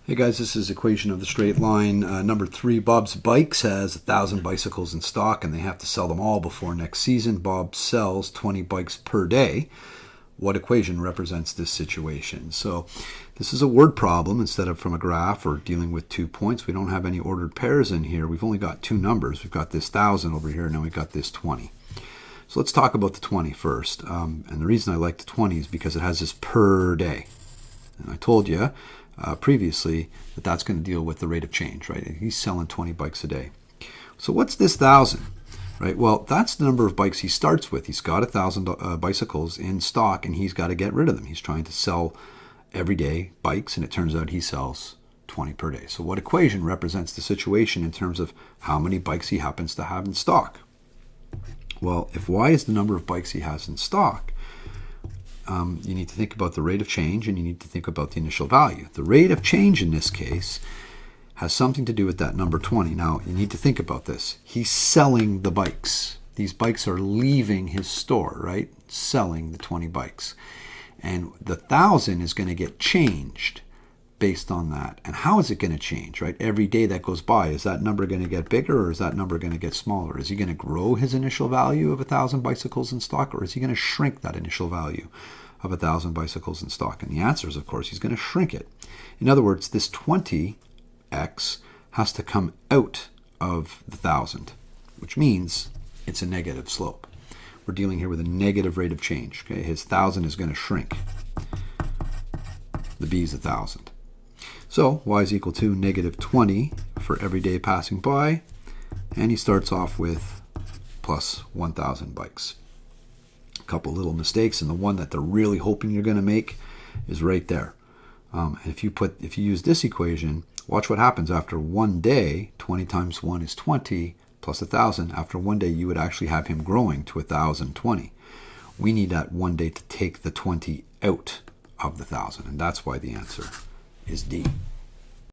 Hey guys, this is equation of the straight line. Number 3, Bob's Bikes has 1,000 bicycles in stock and they have to sell them all before next season. Bob sells 20 bikes per day. What equation represents this situation? So this is a word problem instead of from a graph or dealing with 2 points. We don't have any ordered pairs in here. We've only got 2 numbers. We've got this 1,000 over here and then we've got this 20. So let's talk about the 20 first. And the reason I like the 20 is because it has this per day. And I told you previously that that's going to deal with the rate of change, right? He's selling 20 bikes a day. So what's this 1,000, right? Well, that's the number of bikes he starts with. He's got 1,000 bicycles in stock and he's got to get rid of them. He's trying to sell everyday bikes and it turns out he sells 20 per day. So what equation represents the situation in terms of how many bikes he happens to have in stock? Well, if Y is the number of bikes he has in stock, you need to think about the rate of change and you need to think about the initial value. The rate of change in this case has something to do with that number 20. Now, you need to think about this. He's selling the bikes. These bikes are leaving his store, right? Selling the 20 bikes. And the 1,000 is going to get changed based on that. And how is it going to change, right? Every day that goes by, is that number going to get bigger or is that number going to get smaller? Is he going to grow his initial value of 1,000 bicycles in stock or is he going to shrink that initial value of 1,000 bicycles in stock? And the answer is, of course, he's going to shrink it. In other words, this 20x has to come out of the 1,000, which means it's a negative slope. We're dealing here with a negative rate of change. Okay? His 1,000 is going to shrink. The b is 1,000. So y is equal to negative 20 for every day passing by, and he starts off with plus 1,000 bikes. A couple little mistakes, and the one that they're really hoping you're going to make is right there. If you use this equation, watch what happens after one day. 20 times 1 is 20 plus 1,000. After one day, you would actually have him growing to 1,020. We need that one day to take the 20 out of the 1,000, and that's why the answer is D.